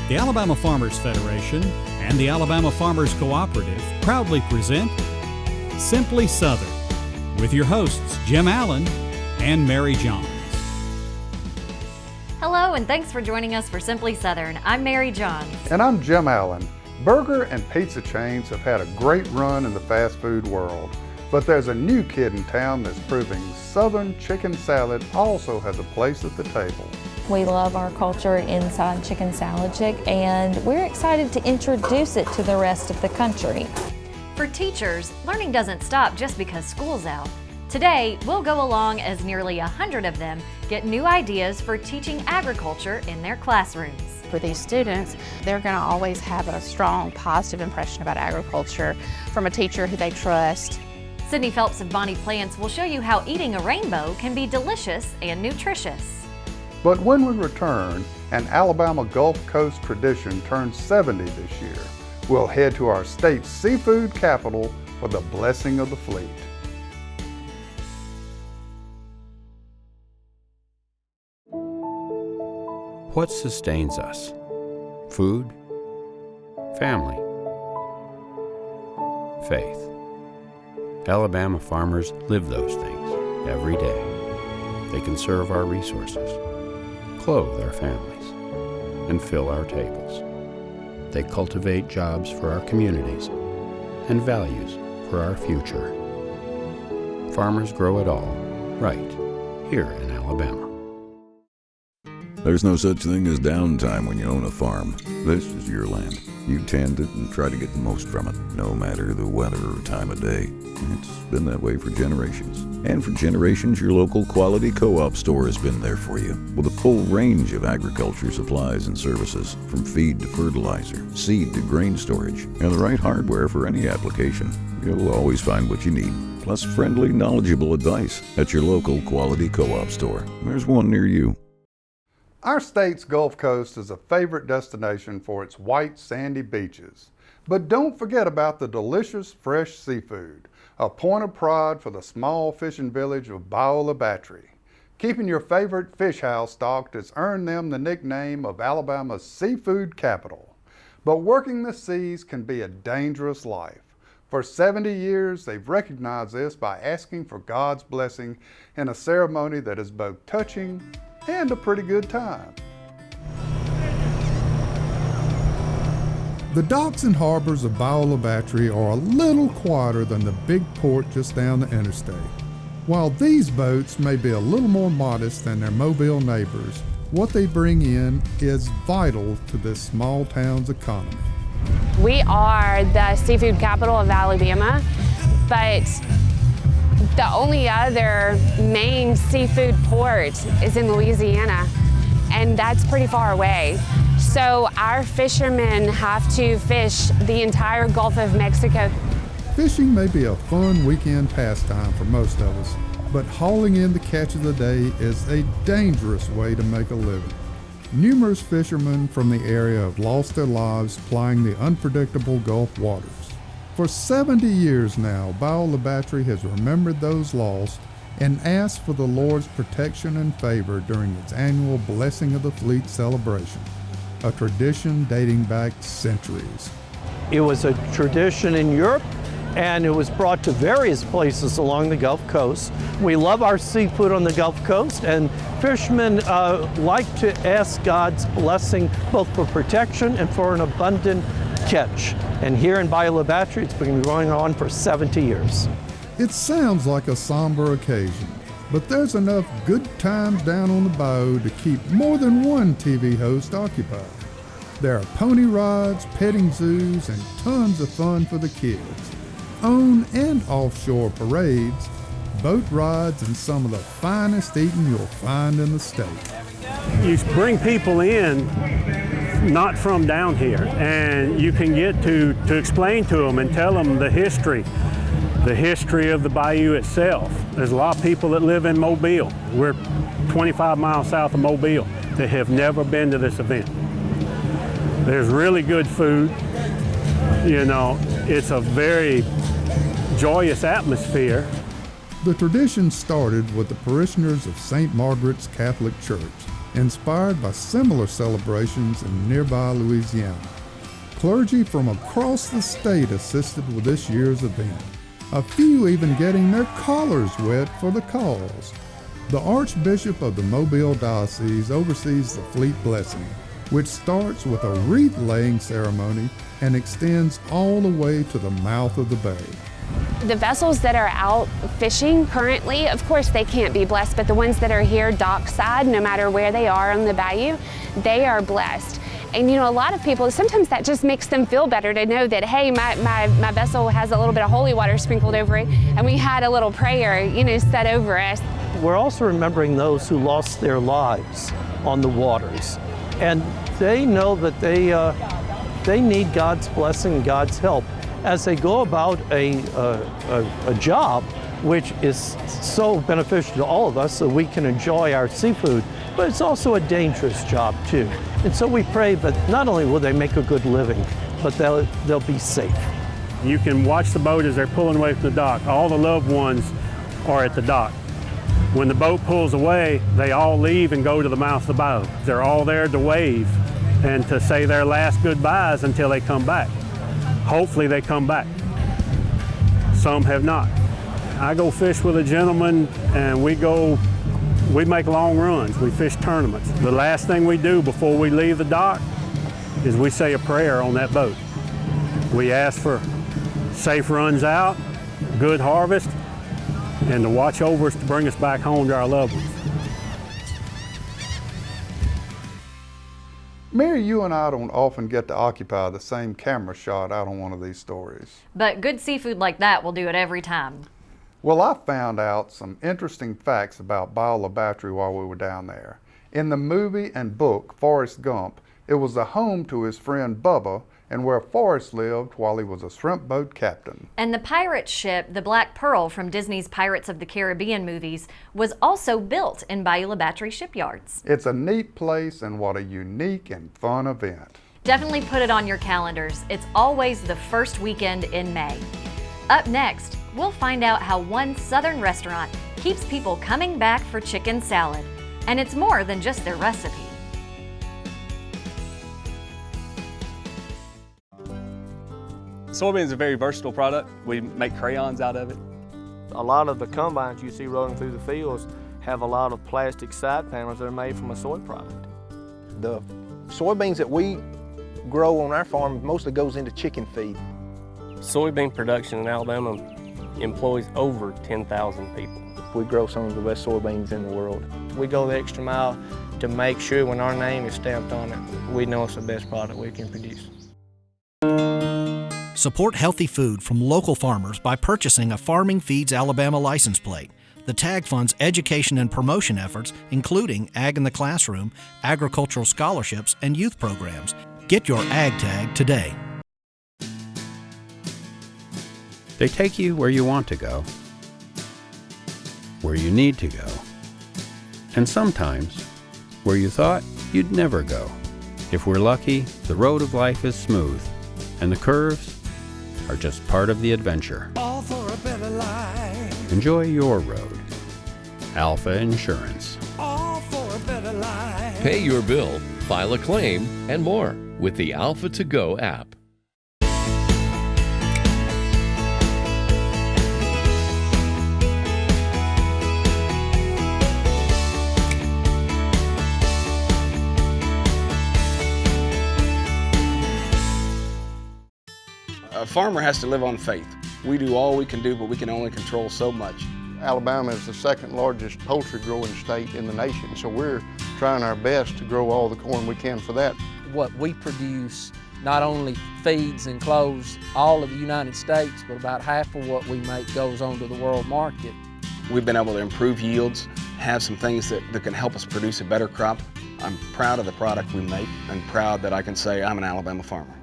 The Alabama Farmers Federation and the Alabama Farmers Cooperative proudly present Simply Southern with your hosts Jim Allen and Mary Johns. Hello, and thanks for joining us for Simply Southern. I'm Mary Johns. And I'm Jim Allen. Burger and pizza chains have had a great run in the fast food world, but there's a new kid in town that's proving Southern chicken salad also has a place at the table. We love our culture inside Chicken Salad Chick, and we're excited to introduce it to the rest of the country. For teachers, learning doesn't stop just because school's out. Today, we'll go along as nearly 100 of them get new ideas for teaching agriculture in their classrooms. For these students, they're going to always have a strong, positive impression about agriculture from a teacher who they trust. Sydney Phelps of Bonnie Plants will show you how eating a rainbow can be delicious and nutritious. But when we return, an Alabama Gulf Coast tradition turns 70 this year. We'll head to our state's seafood capital for the blessing of the fleet. What sustains us? Food? Family? Faith. Alabama farmers live those things every day. They conserve our resources, clothe our families, and fill our tables. They cultivate jobs for our communities and values for our future. Farmers grow it all right here in Alabama. There's no such thing as downtime when you own a farm. This is your land. You tend it and try to get the most from it, no matter the weather or time of day. It's been that way for generations. And for generations, your local quality co-op store has been there for you, with a full range of agriculture supplies and services, from feed to fertilizer, seed to grain storage, and the right hardware for any application. You'll always find what you need, plus friendly, knowledgeable advice at your local quality co-op store. There's one near you. Our state's Gulf Coast is a favorite destination for its white, sandy beaches. But don't forget about the delicious, fresh seafood, a point of pride for the small fishing village of Bayou, Batre. Keeping your favorite fish house stocked has earned them the nickname of Alabama's seafood capital. But working the seas can be a dangerous life. For 70 years, they've recognized this by asking for God's blessing in a ceremony that is both touching and a pretty good time. The docks and harbors of Bayou Batre are a little quieter than the big port just down the interstate. While these boats may be a little more modest than their Mobile neighbors, what they bring in is vital to this small town's economy. We are the seafood capital of Alabama, but the only other main seafood port is in Louisiana, and that's pretty far away. So our fishermen have to fish the entire Gulf of Mexico. Fishing may be a fun weekend pastime for most of us, but hauling in the catch of the day is a dangerous way to make a living. Numerous fishermen from the area have lost their lives plying the unpredictable Gulf waters. For 70 years now, Bayou Batre has remembered those lost and asked for the Lord's protection and favor during its annual Blessing of the Fleet celebration, a tradition dating back centuries. It was a tradition in Europe, and it was brought to various places along the Gulf Coast. We love our seafood on the Gulf Coast, and fishermen like to ask God's blessing both for protection and for an abundant catch. And here in Bayou Batre, it's been going on for 70 years. It sounds like a somber occasion, but there's enough good times down on the bayou to keep more than one TV host occupied. There are pony rides, petting zoos, and tons of fun for the kids. On and offshore parades, boat rides, and some of the finest eating you'll find in the state. You bring people in not from down here, and you can get to explain to them and tell them the history of the bayou itself. There's a lot of people that live in Mobile. We're 25 miles south of Mobile that have never been to this event. There's really good food. You know, it's a very joyous atmosphere. The tradition started with the parishioners of St. Margaret's Catholic Church inspired by similar celebrations in nearby Louisiana. Clergy from across the state assisted with this year's event, a few even getting their collars wet for the cause. The Archbishop of the Mobile Diocese oversees the fleet blessing, which starts with a wreath-laying ceremony and extends all the way to the mouth of the bay. The vessels that are out fishing currently, of course they can't be blessed, but the ones that are here dockside, no matter where they are on the bayou, they are blessed. And a lot of people, sometimes that just makes them feel better to know that, hey, my vessel has a little bit of holy water sprinkled over it, and we had a little prayer, said over us. We're also remembering those who lost their lives on the waters. And they know that they need God's blessing, God's help as they go about a job which is so beneficial to all of us so we can enjoy our seafood, but it's also a dangerous job too. And so we pray that not only will they make a good living, but they'll be safe. You can watch the boat as they're pulling away from the dock. All the loved ones are at the dock. When the boat pulls away, they all leave and go to the mouth of the boat. They're all there to wave and to say their last goodbyes until they come back. Hopefully they come back. Some have not. I go fish with a gentleman and we make long runs. We fish tournaments. The last thing we do before we leave the dock is we say a prayer on that boat. We ask for safe runs out, good harvest, and to watch over us to bring us back home to our loved ones. Mary, you and I don't often get to occupy the same camera shot out on one of these stories. But good seafood like that will do it every time. Well, I found out some interesting facts about Bayou, Batre while we were down there. In the movie and book, Forrest Gump, it was the home to his friend Bubba and where Forrest lived while he was a shrimp boat captain. And the pirate ship, the Black Pearl from Disney's Pirates of the Caribbean movies, was also built in Bayou Batre shipyards. It's a neat place and what a unique and fun event. Definitely put it on your calendars. It's always the first weekend in May. Up next, we'll find out how one southern restaurant keeps people coming back for chicken salad. And it's more than just their recipe. Soybean is a very versatile product. We make crayons out of it. A lot of the combines you see rolling through the fields have a lot of plastic side panels that are made from a soy product. The soybeans that we grow on our farm mostly goes into chicken feed. Soybean production in Alabama employs over 10,000 people. We grow some of the best soybeans in the world. We go the extra mile to make sure when our name is stamped on it, we know it's the best product we can produce. Support healthy food from local farmers by purchasing a Farming Feeds Alabama license plate. The tag funds education and promotion efforts, including Ag in the Classroom, agricultural scholarships, and youth programs. Get your Ag tag today. They take you where you want to go, where you need to go, and sometimes where you thought you'd never go. If we're lucky, the road of life is smooth, and the curves are just part of the adventure. All for a better life. Enjoy your road. Alpha Insurance. All for a better life. Pay your bill, file a claim, and more with the Alpha To Go app. A farmer has to live on faith. We do all we can do, but we can only control so much. Alabama is the second largest poultry growing state in the nation, so we're trying our best to grow all the corn we can for that. What we produce not only feeds and clothes all of the United States, but about half of what we make goes on to the world market. We've been able to improve yields, have some things that can help us produce a better crop. I'm proud of the product we make and proud that I can say I'm an Alabama farmer.